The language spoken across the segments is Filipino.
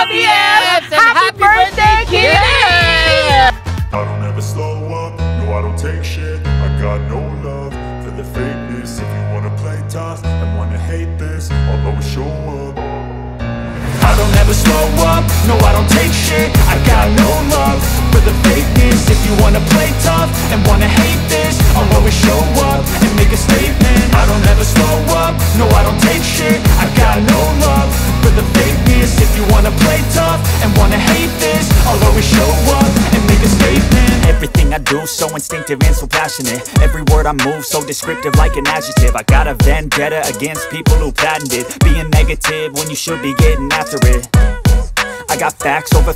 BFFs! And happy birthday, Kitty! I don't ever slow up, no I don't take shit. I got no love for the fakeness. If you wanna play tough and wanna hate this, I'll always show up. I don't ever slow up, no I don't take shit. I got no love for the fakeness. If you wanna play tough and wanna hate this, I'll always show up and make a statement. I don't ever slow up, no I don't take shit. I got no love for the fakeness. If you wanna play tough and wanna hate this, I'll always show up and make a statement. Everything I do so instinctive and so passionate. Every word I move so descriptive like an adjective. I got a vendetta against people who patented being negative when you should be getting after it. I got facts over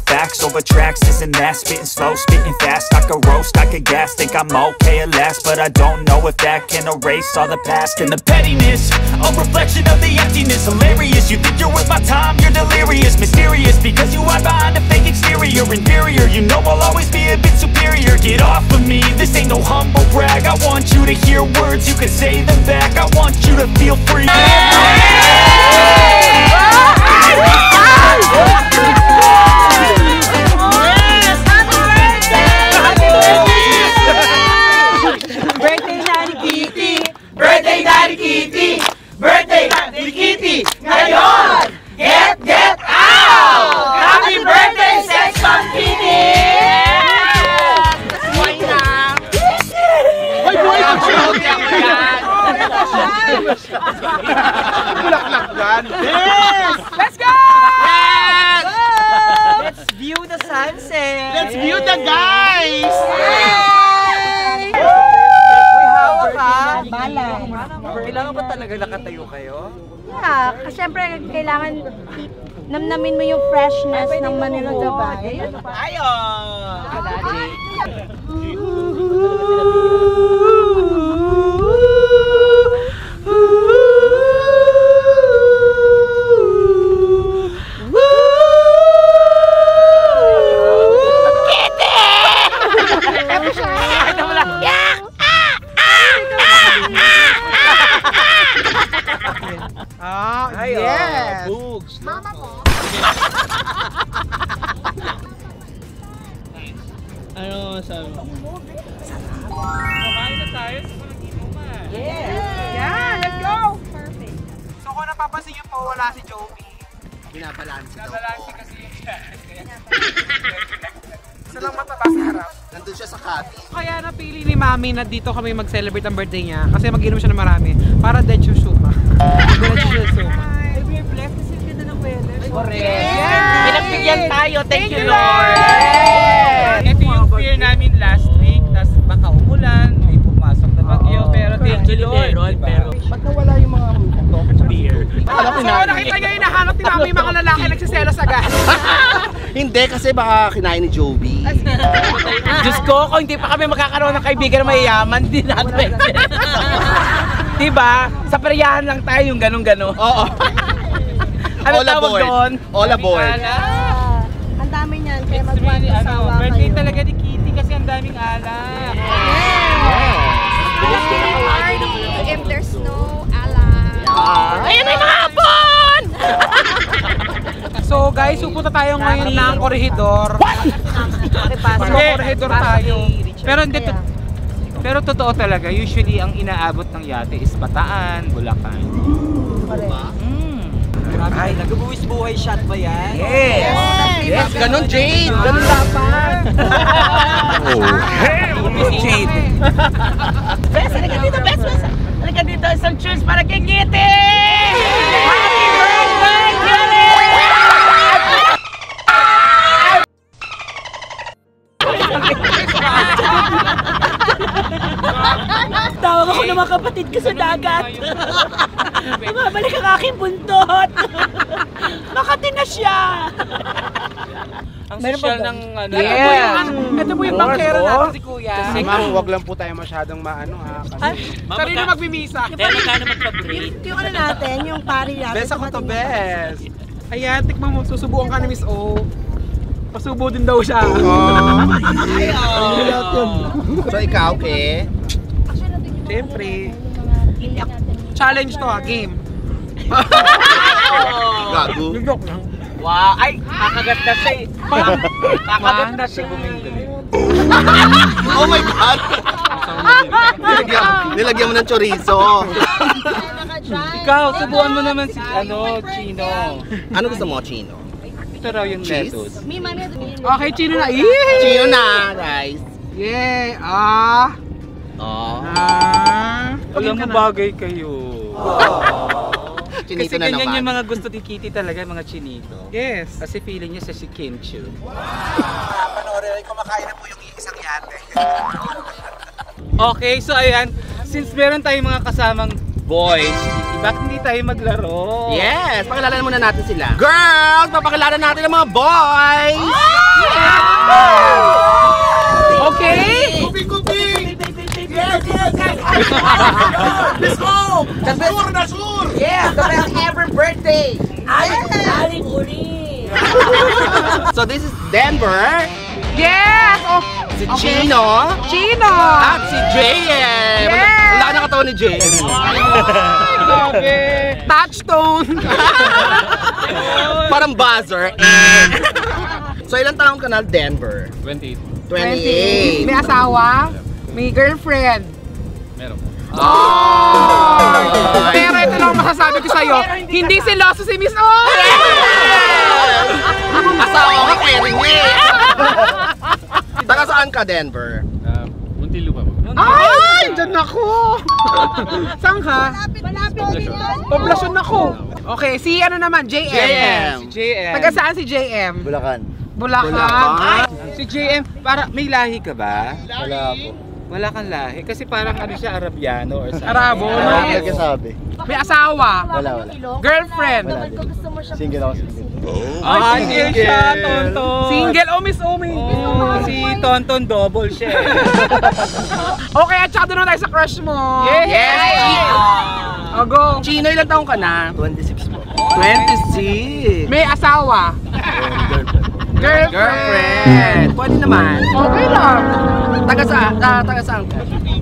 tracks, this and that. Spitting slow, spitting fast. I could roast, I could gas. Think I'm okay at last, but I don't know if that can erase all the past. And the pettiness, a reflection of the emptiness. Hilarious, you think you're worth my time, you're delirious. Mysterious, because you hide behind a fake exterior. Inferior, you know I'll always be a bit superior. Get off of me, this ain't no humble brag. I want you to hear words, you can say them back. I want you to feel free. Birthday ni Kitty! Ngayon! Get out! Happy birthday, Section Kitty! Boy na! Hoy, boy! Bulaklak yan! Yes! Let's go! Yes! Let's view the sunset! Let's view the guys! Kailangan ba talaga nakatayo kayo? Yeah, kasi syempre kailangan namnamin mo yung freshness ng Manila Bay. Ayo! Yes! Boogs! Mama mo! Ano masabi? Kumain na tayo sa mga inuman. Yeah! Let's go! Perfect. So kung napapansin niyo po, wala si Joby. Binabalansi daw. Nabalansi kasi yung isa lang mataba sa harap. Nandun siya sa Cavite. Kaya napili ni Mami na dito kami mag-celebrate ang birthday niya kasi mag-inom siya ng marami para dead yung suka. Dead yung suka. We're blessed kasi ganda ng weather. Correct. Yeah. Pinagbigyan tayo. Thank you, Lord. Ito yung fear namin last week. Tapos baka umulan, may pumasok na bagyo. Pero thank you, Lord. Pero ba't nawala yung mga beer? So nakita niyo yung nahanap ni Mami yung mga lalaki nagsiselos agad. Hindi, kasi baka kinain ni Joby. Diyos ko, kung hindi pa kami magkakaroon ng kaibigan na mayayaman, hindi natin. Diba? Sa peryahan lang tayo yung ganun-ganon. Oo. Ano tawag doon? All aboard. Ang dami niyan, kaya It's really, magpapakasawa kayo. birthday talaga ni Kitty kasi ang daming alak. If there's no alak. Ayun ay mga hapon! So guys, pupunta tayo ngayon ng Corregidor. Corregidor tayo. Pero hindi, pero totoo talaga, usually ang inaabot ng yate is Bataan, Bulacan. Ay, nagbubuwis-buhay shot ba yan? Yes! Yes, ganun Jade! Ganun dapat! Oh, hell! Jade! Bes, halika dito, Bes! Halika dito, isang cheers para kay Kitty! Happy birthday, Kitty! Tawag ako ng mga kapatid ko sa dagat. Bumabalik ang aking buntot. Makati na siya. Ang social ng ano. Yeah. Ito po yung bangkero natin si Kuya. Ma'am, huwag lang po tayo masyadong maano ha. Sarili magmimisa. Magkano magpa-break? Yung ano natin, yung pari natin. Best ako to best. Ayan, tikman mo, susubukan ka ni Miss O. Pasubo din daw siya. So ikaw, okay? Siyempre. Challenge to ha, game. Gago. Joke lang. Wow! Ay! Kakagat na siya eh. Kakagat na siya. Oh my God! Nilagyan mo ng chorizo. Ikaw, subukan mo naman si, Chino. Ano gusto mo, Chino? Ito raw yung Cheese? lettuce. Okay, Chino na. Chino na, guys. Yay! Oh. Alam mo, bagay kayo. Chinito Kasi na ganyan naman. yung mga gusto ni Kitty talaga, mga chinito. Yes. Kasi feeling niya si Kim Chiu. Panoorin, kumakain na po yung isang yate. Okay, so ayan, since meron tayong mga kasamang boys, bakit hindi tayo maglaro? Yes! Pakilala muna natin sila. Girls! Papakilala natin ang mga boys! Okay! Let's go! Nasur! Yeah, the best ever birthday! So this is Denver, Yes! Oh, si Chino, Chino! at si JM. Yes! Wala na katawan ni JM. Grabe! Touchstone! Parang buzzer. So ilang taong ka na, Denver? 28. 28. May asawa? May girlfriend? Meron. Pero ito lang masasabi ko sa'yo, hindi seloso si Miss O! Asawa ko, caring eh. Taga saan ka, Denver? Muntinlupa po. Ay! Diyan ako! Saan ka? Poblasyon ako. Okay, si ano naman, JM. JM. Si JM. Taga saan si JM? Bulacan. Bulacan. Bulacan. Si JM, may lahi ka ba? Wala po. Wala kang lahi? Kasi parang ano siya, Arabiano or something. Arabo, no? Wala ko nagkasabi. May asawa? Wala. Girlfriend? Wala din. Single ako, single. Single siya, Tonton. Single o Miss Omi? Si Tonton double siya. Okay, at saka doon tayo sa crush mo. Yes! O, go. Chino, ilang taong ka na? 26 po. 26. May asawa? Girlfriend. Girlfriend. Pwede naman. Okay lang. Taga saan ka?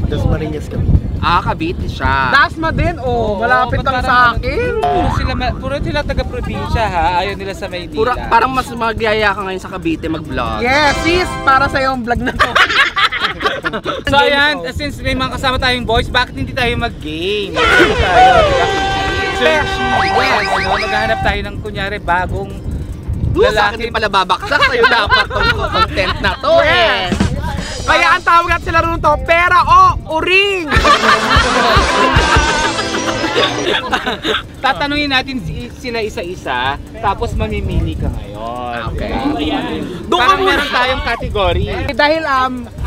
Dos Marinas kami. Cavite siya. Dasma din, malapit lang sa akin. Puro sila taga-probinsya ha, ayaw nila sa Maynila. Parang mas magyaya ka ngayon sa Cavite mag-vlog. Yes, sis, para sa'yo ang vlog na to. So ayan, since may mga kasama tayong boys, bakit hindi tayo mag-game? Yes, maghahanap tayo ng kunyari bagong Sa akin din pala babaksak sa'yo dapat tong content na to eh. Kaya ang tawag natin sila rin to, pera o uring! Tatanungin natin sila isa-isa, tapos mamimili ka ngayon. Okay. Doon ka meron tayong category. Dahil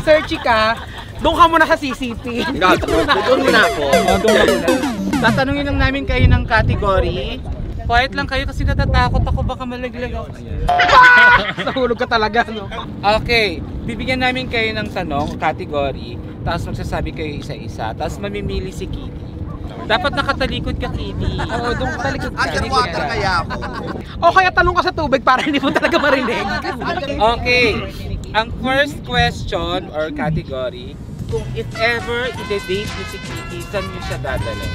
searchy ka, doon ka muna sa CCP. Doon muna ako. Tatanungin lang namin kayo ng category. Quiet lang kayo kasi natatakot ako baka malaglag ako. Nahulog ka talaga, no? Okay, bibigyan namin kayo ng tanong, category, tapos magsasabi kayo isa-isa, tapos mamimili si Kitty. Dapat nakatalikod ka, Kitty. Oo, doon ka talikod ka. Underwater kaya ako. O kaya talong ka sa tubig para hindi mo talaga marinig. Okay, ang first question or category, kung if ever i-date mo si Kitty, saan mo siya dadalhin?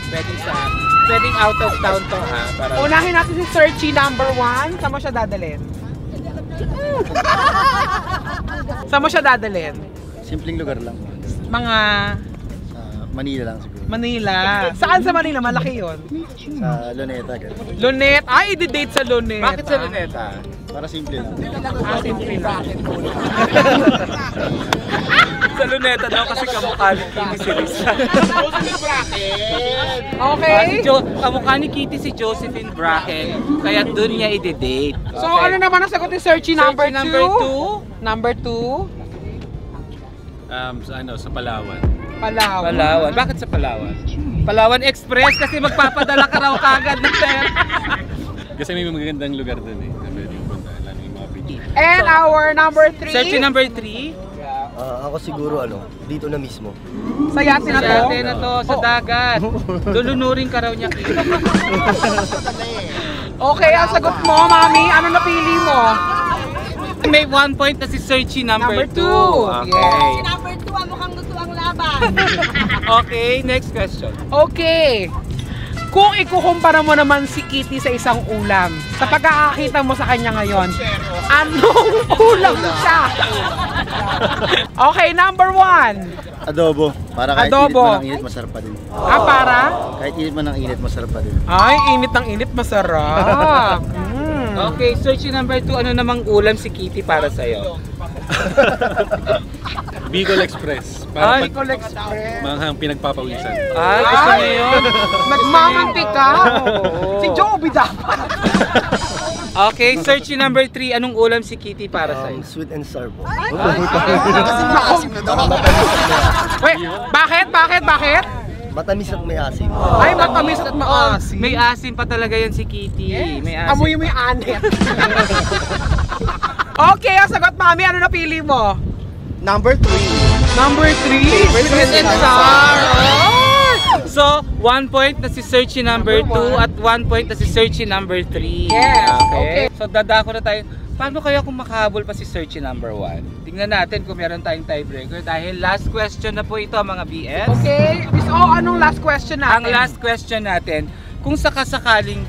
Pwedeng out of town to ha. Para Unahin natin si Searchy number 1. Saan mo siya dadalhin? Saan mo siya dadalhin? Simpleng lugar lang. Mga Sa Manila lang siguro. Manila. Saan sa Manila? Malaki yun. Sa Luneta. Ganun. Lunet. Ay, i-date sa Lunet. Bakit sa Luneta? Para simple lang. Simple lang. Sa Luneta daw kasi kamukha ni Kitty si Risa. Okay. Kamukha ni Kitty si Josephine Bracken, kaya dun niya i-date. So, ano naman ang sagot ni Searchy number 2? Number 2? Number 2? Sa Palawan. Palawan. Palawan. Bakit sa Palawan? Palawan Express kasi magpapadala ka raw kagad ng pera. Kasi may magagandang lugar dun eh. Na pwede yung punta. Lalo yung mga beach. And our number 3? Search number 3. Ako siguro dito na mismo. Sa yate na to? Sa na to, sa dagat. Lulunurin ka raw niya. Okay, ang sagot mo, Mami. Ano napili mo? May 1 point na si Searchy number 2. Yes. Okay. Number 2, mukhang gusto ang laban. Okay, next question. Okay. Kung ikukumpara mo naman si Kitty sa isang ulam, sa pagkakakita mo sa kanya ngayon, anong ulam siya? Okay, number 1. Adobo. Para kahit Adobo. init man ng init, masarap pa din. Para? Kahit init man ng init, masarap pa din. Ay, init ng init, masarap. Okay, search yung number 2. Ano namang ulam si Kitty para sa'yo? Bicol Express. Ay, Bicol Express. Manghang pinagpapawisan. Ay, gusto niyo yun? Nagmamanti ka. Si Joby dapat. Okay, search yung number 3. Anong ulam si Kitty para sa'yo? Sweet and sour po. Wait, bakit? Matamis at may asim. Ay, matamis at maasim. May asin pa talaga yan si Kitty. May asin. Amoy mo yung anet. Okay, ang sagot, Mami. Ano napili mo? Number 3. Number 3? Sweet and sour. So, 1 point na si Searchy number 2 at 1 point na si Searchy number 3. Yes, okay. So, dadako na tayo. Paano kaya kung makahabol pa si Searchy number 1? Tingnan natin kung meron tayong tiebreaker dahil last question na po ito mga BS. Okay, anong last question natin? Ang last question natin, kung sakasakaling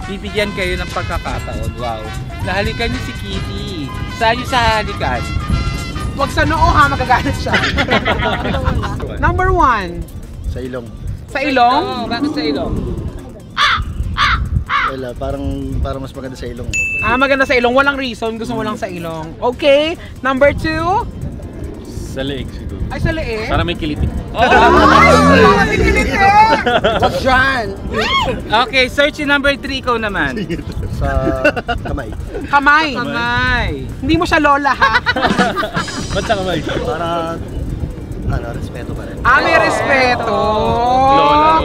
bibigyan kayo ng pagkakataon, wow, nahalikan niyo si Kitty. Saan niyo sa halikan? Huwag sa noo ha, magagalit siya. Number 1. Sa ilong. Sa ilong? Oh, bakit sa ilong? Wala, parang mas maganda sa ilong. Maganda sa ilong. Walang reason. Gusto mo lang sa ilong. Okay. Number 2. Sa leeg siguro. Ay, sa leeg. Para may kiliti. Para may kiliti. What's dyan? Okay, search yung number 3 ikaw naman. Sa kamay. Kamay. Kamay. Hindi mo siya lola ha. Ba't sa kamay? Para, respeto pa rin. May respeto. Lola.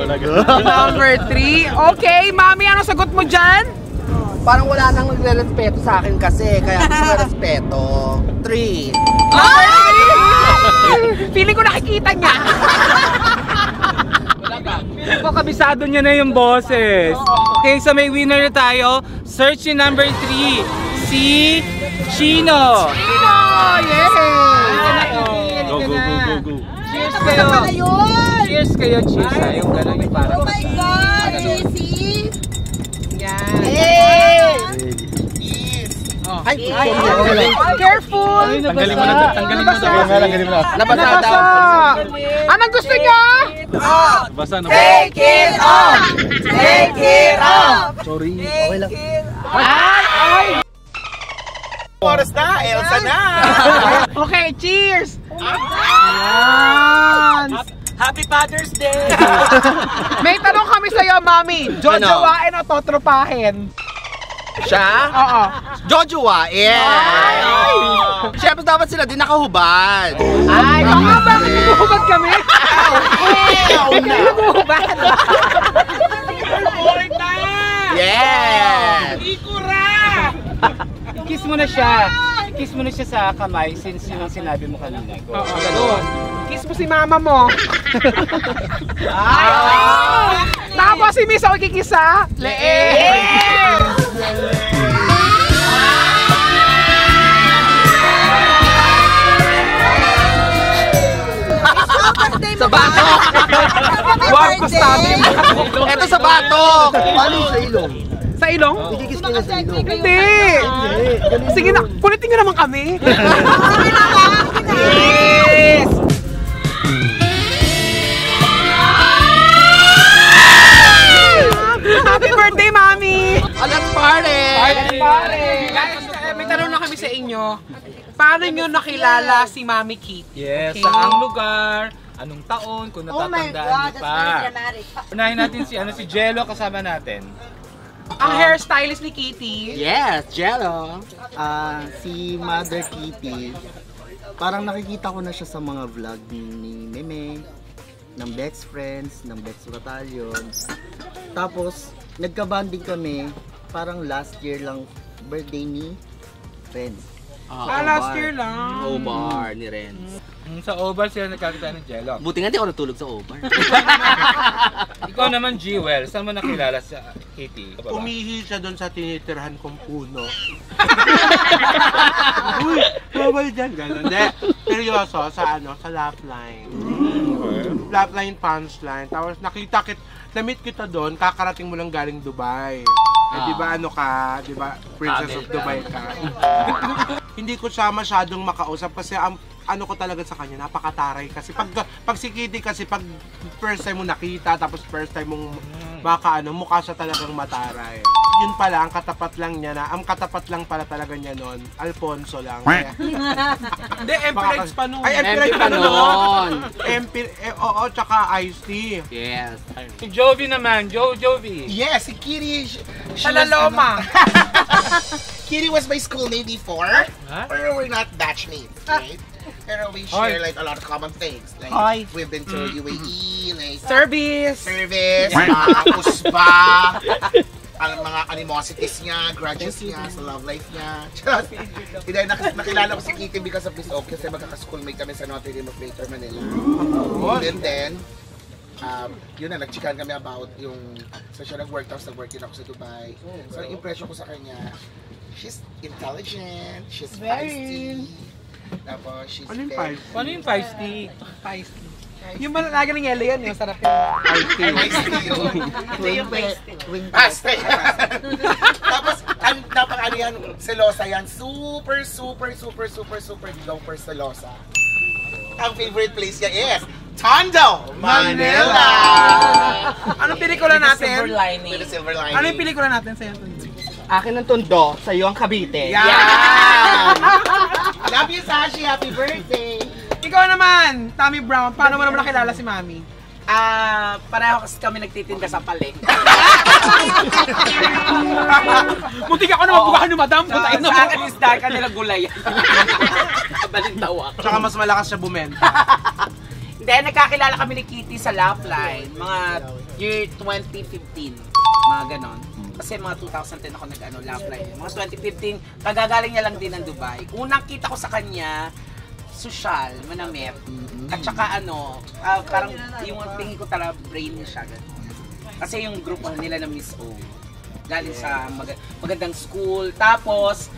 Number 3. Okay, Mami, ano sagot mo dyan? Parang wala nang nagre-respeto sa akin kasi, kaya gusto ko respeto. 3. Number 3! Feeling ko nakikita niya. Feeling ko kabisado niya na yung boses. Okay, so may winner na tayo. Search yung number 3. Si Chino. Yes! Go. Cheers kayo. Cheers kayo, cheers. Yung gano'n yung parang. Oh my God, JC! Yan. Ay, Careful! Tanggalin mo na. nabasa daw. Anong gusto niya? Basa na. Take it off! Take it off! Sorry, okay lang. Oras na, Elsa na! Okay, cheers! Yan! Happy Father's Day! May tanong kami sa'yo, Mami. Jojowain o totropahin? Siya? Oo. Jojowa, yeah! Siyempre dapat sila din nakahubad. Ay, baka ba? Naghuhubad kami? Naghuhubad. Yes! Kiss mo na siya. Kiss mo na siya sa kamay since yun ang sinabi mo kanina. Go. Oo, ganun. Kiss mo si mama mo. Tapos si Miss ako kikis sa leeg. Sa batok! Wag ko sabi mo. Ito sa batok! Paano yung sa ilong? Sa ilong? Ikikis ka na sa ilong. Hindi. Sige na, kulitin nyo naman kami. Yes! Happy birthday, Mami! Let's party! Guys, may tanong na kami sa inyo. Paano nyo nakilala si Mami Kitty? Yes, Okay. saang lugar, anong taon, kung natatandaan niyo pa. Unahin natin si Jello kasama natin. Ang hairstylist ni Kitty. Yes, Jello! Si Mother Kitty, parang nakikita ko na siya sa mga vlog ni Meme, ng Best Friends, ng Best Battalion. Tapos, nagka-banding kami, parang last year lang birthday ni Ren. Last year lang. Obar ni Renz. Sa Oval sila nagkakita ng Jello. Buti nga di ako natulog sa Obar. Ikaw naman, Jewel, saan mo nakilala sa Kitty? Umihi siya doon sa tinitirhan kong puno. Uy, bawal dyan. Gano'n. Hindi, seryoso, sa laugh line. Flatline punchline. Tapos na-meet kita doon, kakarating mo lang galing Dubai. Eh, di ba ano ka? Di ba Princess of Dubai ka? Hindi ko siya masyadong makausap kasi ano ko talaga sa kanya, napakataray kasi pag si Kitty kasi pag first time mo nakita tapos first time mong mukha siya talagang mataray. Yun pala, ang katapat lang pala niya noon, Alfonso lang. Hindi, MP pa noon. Ay, MP pa noon. Oo, tsaka Ice-T. Yes. Si Jovi naman, Jovi. Yes, si Kitty. Talaloma. Kitty was my schoolmate before. Pero we're not batchmates, right? Pero we share like a lot of common things. Like we've been to UAE, like Service, kusba, ang mga animosities niya, grudges niya, sa love life niya. Dahil nakilala ko si Kitty because of this oak kasi magkaka-schoolmate kami sa Notre Dame of Greater Manila. And then, yun na, nagchikan kami about yung so siya nag-work tapos nag-work din ako sa Dubai. So, ang impression ko sa kanya, she's intelligent, she's feisty. Tapos, she's Ano yung feisty? Feisty. Yung malalaga ng yelo yan, yung sarap yung feisty. Tapos, napaka-ano yan, selosa yan. Super duper selosa. Ang favorite place niya is Tondo, Manila! Anong pelikula natin? With the silver lining. Ano yung pelikula natin sa'yo? Akin ang Tondo, sa'yo ang Cavite. Yan! Love you, Sashi! Happy birthday! Ikaw naman, Tommy Brown, paano mo naman nakilala si Mami? Pareho kasi kami nagtitinda sa paleng. Muntik ako na mabukahan ni Madam. Sa akin is dahil kanila gulay. Balintawak. Tsaka mas malakas siya bumenta. Then, nagkakilala kami ni Kitty sa Laugh-Line, mga year 2015, mga ganon. Kasi mga 2010 ako Laugh-Line. Mga 2015, kagagaling niya lang din ng Dubai. Unang kita ko sa kanya, social, manamit. At saka parang yung tingin ko talaga brain niya siya. Kasi yung grupo nila na Miss O, galing sa magandang school. Tapos,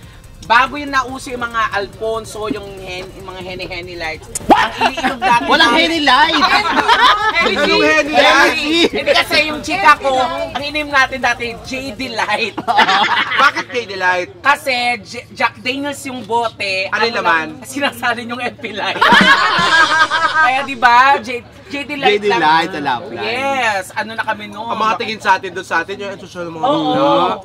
bago yung nauso yung mga Alfonso, yung mga Henny lights. Ang iniinom natin. Walang Henny lights! Anong Henny lights? Hindi kasi yung chika ko, ang iniinom natin dati, JD Light. Bakit JD Light? Kasi Jack Daniels yung bote. Ano naman? Sinasalin yung FP Light. Kaya diba, JD Light lang. JD Light, alam. Yes, ano na kami noon. Ang mga tingin sa atin doon sa atin, yung social mga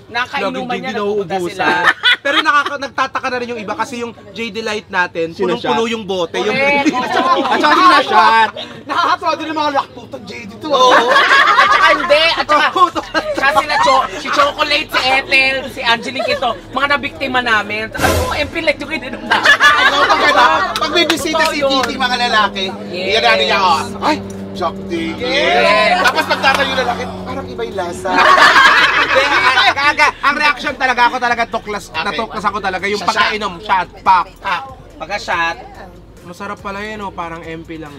nakainuman niya, nagpupunta sila. Pero nagtataka na rin yung iba kasi yung JD Light natin, punong-puno yung bote. Correct, At saka sinashot. Nakakatawa din yung mga lakputang JD to. At saka hindi, at saka sila si Chocolate, si Ethel, si Angeline Quito, mga nabiktima namin. Ano, MP Light yung ininom na. Pag may bisita si Kitty, mga lalaki, yan na niya, ay, Jack Daniels. Tapos pagtatayo yung lalaki, parang iba yung lasa. Ang reaction talaga ako natuklas ako talaga yung pagkainom, shot, pack. Pagka-shot, masarap pala yun, parang MP lang.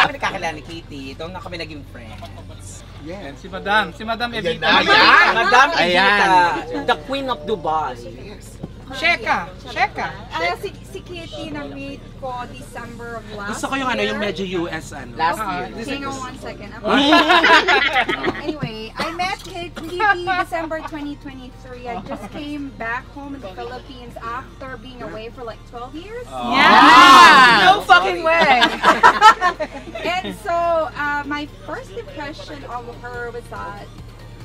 kami nakakilala ni Kitty, doon na kami naging friends. Yan, si Madam Evita. Madam Evita, the Queen of Dubai. Sheka. Si Kitty na-meet ko December of last Gusto ko yung year. yung medyo US Last year. Hang on 1 second. Anyway, I met Kitty December 2023. I just came back home in the Philippines after being away for like 12 years. Yeah! No fucking way! And so, my first impression of her was that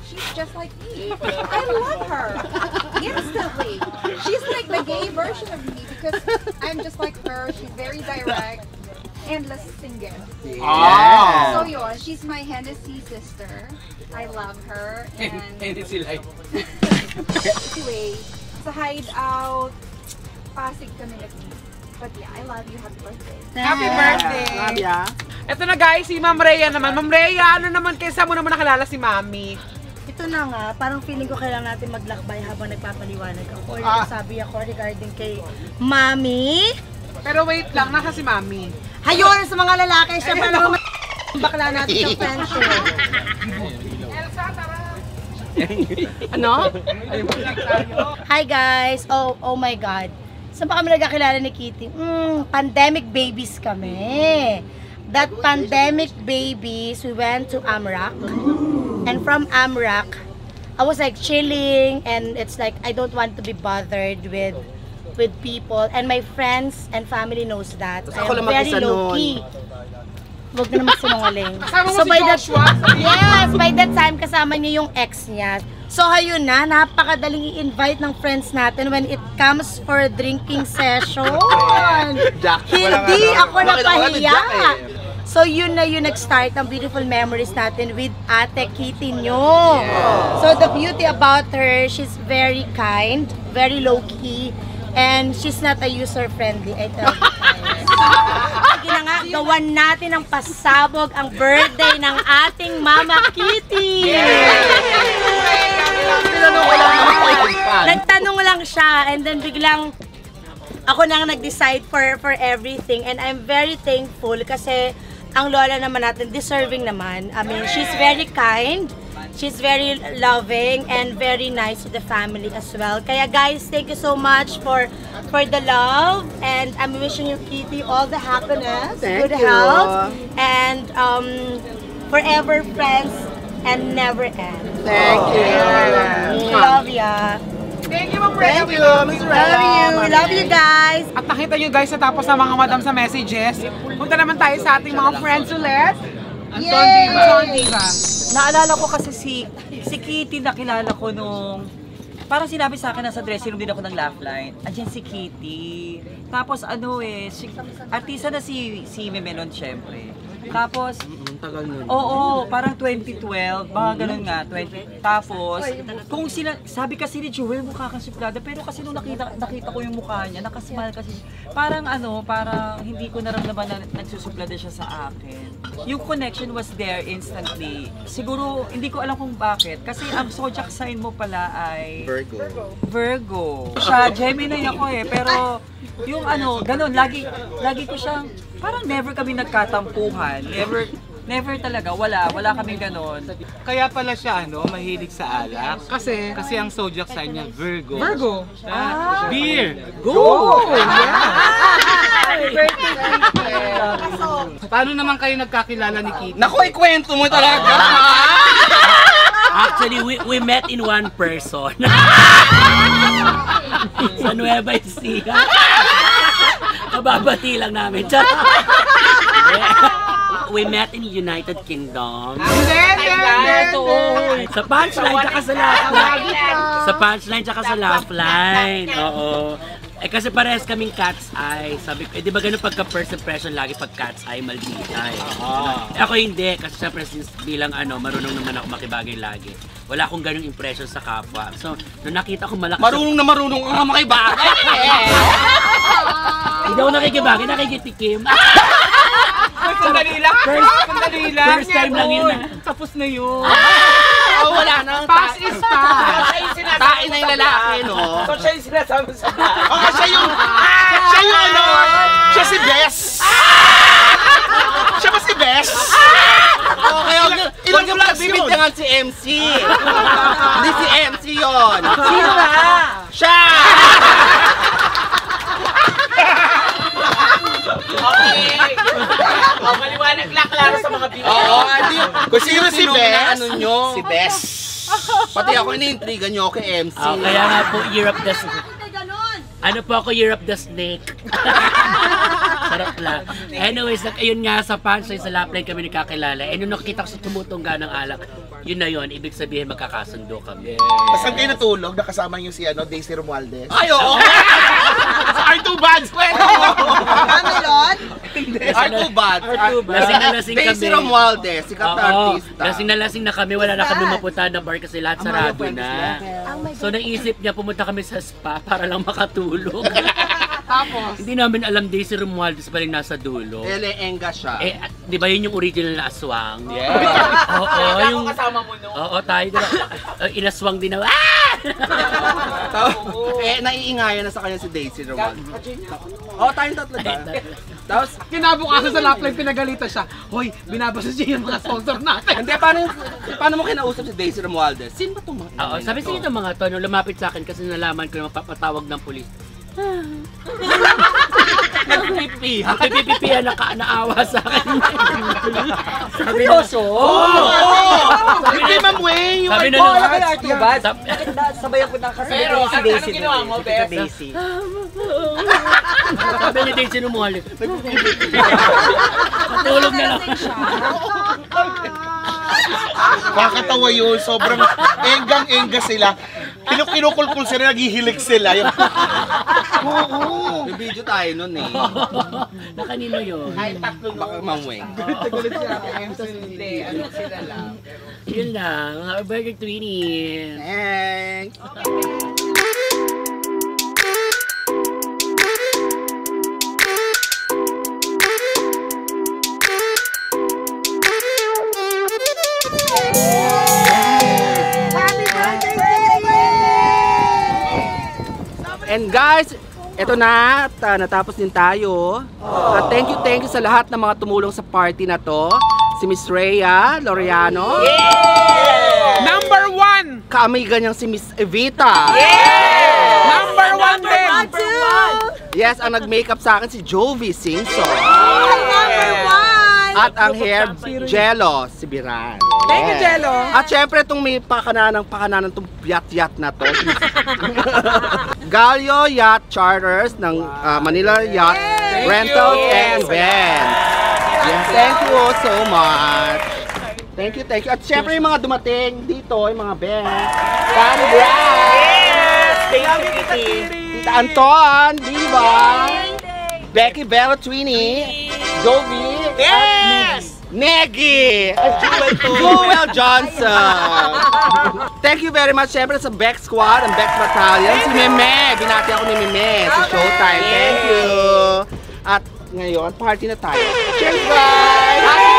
she's just like me. I love her instantly. She's like the gay version of me because I'm just like her. She's very direct and less single. So yun, she's my Hennessy sister. I love her. And Hennessy Light. anyway, sa hideout, Pasig kami nag-meet. But yeah, I love you. Happy birthday. Happy birthday! Love ya. Ito na guys, si Ma'am Rhea naman. Ma'am Rhea, ano naman kaysa mo naman nakilala si Mami? Ito na nga, parang feeling ko kailangan natin maglakbay habang nagpapaliwanag ako. Or sabi ako regarding kay Mami. Pero wait lang, nasa si Mami. Hayun sa mga lalaki, syempre naman bakla natin sa friendship. Ano? Hi guys! Oh my God. Saan pa kami nagkakilala ni Kitty? Pandemic babies kami. that pandemic babies, we went to Amrak. And from Amrak, I was like chilling and it's like I don't want to be bothered with people. And my friends and family knows that. I am very low-key. Huwag na naman sinungaling. So by that, yes, by that time kasama niya yung ex niya. So ayun na, napakadaling i-invite ng friends natin when it comes for drinking session. Hindi ako napahiya. So yun na yung nag-start ang beautiful memories natin with Ate Kitty nyo. So the beauty about her, she's very kind, very low-key, and she's not a user-friendly, I tell you guys. Sige na nga, gawan natin ang pasabog ang birthday ng ating Mama Kitty! Nagtanong lang siya, and then biglang ako nang nag-decide for everything, and I'm very thankful kasi ang lola naman natin, deserving naman. I mean, she's very kind, she's very loving, and very nice to the family as well. Kaya guys, thank you so much for the love, and I'm wishing you, Kitty, all the happiness, good health, and forever friends and never end. Thank you. Love ya. Thank you, Ma'am Rhea. Thank you, Miss Rhea. We love you guys. At nakita nyo guys, natapos na mga madam sa messages. Punta naman tayo sa ating mga friends ulit. Anton Diva. Naalala ko kasi si Kitty, nakilala ko nung parang sinabi sa akin, nasa dressing room din ako ng Laugh Line. Andiyan si Kitty. Tapos artista na si Memenon syempre. Tapos, oo, parang 2012, mga ganun nga, 20. Tapos, sabi kasi ni Jewel, mukha kang suplada, pero kasi nung nakita ko yung mukha niya, nakasmile kasi, parang hindi ko naramdaman na nagsusuplada siya sa akin. Yung connection was there instantly. Siguro, hindi ko alam kung bakit, kasi ang zodiac sign mo pala ay Virgo. Siya, Gemini ako pero yung ganun, lagi ko siyang, parang never kami nagkatampuhan. Never talaga. Wala kaming ganon. Kaya pala siya mahilig sa alak. Kasi ang zodiac sign niya Virgo. Beer. Go! Paano naman kayo nagkakilala ni Kitty? Naku, ikwento mo talaga! Actually, we met in one person. Sa Nueva Ecija. Kababati lang namin. We met in United Kingdom. Sa punchline tsaka sa laugh-line. Sa punchline tsaka sa laugh-line. Oo. Kasi parehas kaming cat's eye. Sabi ko, di ba ganun pagka first impression lagi pag cat's eye, maldita ako hindi. Kasi syempre bilang marunong naman ako makibagay lagi. Wala akong ganung impression sa kapwa. So, nung nakita ko malakas... Marunong ka makibagay! Hindi ako nakikibagay, nakikitikim. Sandali lang. First time lang yun. Tapos na yun. Wala na. Pass is pass. Tain na yung lalaki, no? So siya yung sinasabi sa siya yung siya si Bess. Siya ba si Bess? Okay, ilang vlogs yun? Bibigyan si MC. Hindi si MC yun. Sino na? Siya! Okay. Maliwanag lang klaro sa mga video. Kung sino si Bess? Si Bess. Pati ako iniintriga nyo kay MC. Kaya nga po, Year of the Snake. Year of the Snake. Sarap lang. Anyways, ayun nga sa punchline, sa laugh-line kami nakakilala. And nung nakita ko sa tumutungga ng alak, yun na yun, ibig sabihin magkakasundo kami. Saan kayo natulog? Nakasama niyo si Daisy Romualdez? Ay, oo! Sa R2 Bads! Camelot? R2 Bads. Lasing na lasing kami. Daisy Romualdez, sikat na artista. Lasing na lasing na kami, wala na kami mapunta na bar kasi lahat sarado na. So naisip niya, pumunta kami sa spa para lang makatulog. Tapos? Hindi namin alam Daisy Romualdez pa rin nasa dulo. Enga siya. Di ba yun yung original na aswang? Yeah. Oo, yung... kasama mo no? Oo, tayo din. Inaswang din na. Naiingayan na sa kanya si Daisy Romualdez. Tayong tatlo ba? Tapos, kinabukasan sa laugh-line, pinagalitan siya. Hoy, binabasa siya yung mga sponsor natin. Hindi, paano mo kinausap si Daisy Romualdez? Sino ba itong mga Oo, sabi sa'yo itong mga to, nung lumapit sa akin kasi nalaman ko na mapapatawag ng pulis. Nagpipipihan. Nagpipipihan naawa sa akin. Sabi na, Seryoso? Hindi, Ma'am Wei. Sabi na Oo, nung alam ko na, Artie Bad. Bakit sabayan ko na kasi Pero, si anong Daisy. ginawa mo, Beth? Daisy. sabi ni Daisy numuhali. Matulog na lang. Kakatawa yun. Sobrang enggang-engga sila. Kinukulkul sila, naghihilik sila. May video tayo nun eh. Na kanino yun? Ay, tatlo Baka Ma'am Wei. Hindi, ano sila lang. Yun lang. Happy birthday, Twinnie. Thanks! And guys, eto na, natapos din tayo. At thank you sa lahat ng mga tumulong sa party na to. Si Miss Rhea Laureano. Number 1! Kaamiga niyang si Miss Evita. Number 1 din! Yes, ang nag-makeup sa akin si Jovi Singson. Number 1! At ang hair jello, si Biran. Thank you, Jello. At syempre itong may pakanan itong yat-yat na to. Galio Yacht Charters ng Manila Yacht Rentals and Events. Yes, thank you so much. Thank you. At syempre yung mga dumating dito, yung mga bands. Fanny Brown! Yes! Thank you, Kitty. Tita Anton, Diva! Becky Bella Twinnie! Jovi! Yes! Negi! Joel Johnson! Thank you very much syempre sa Beck Squad and Beck Battalion. Si Meme! Binati ako ni Meme sa Showtime. Thank you! At ngayon, party na tayo. Cheers guys!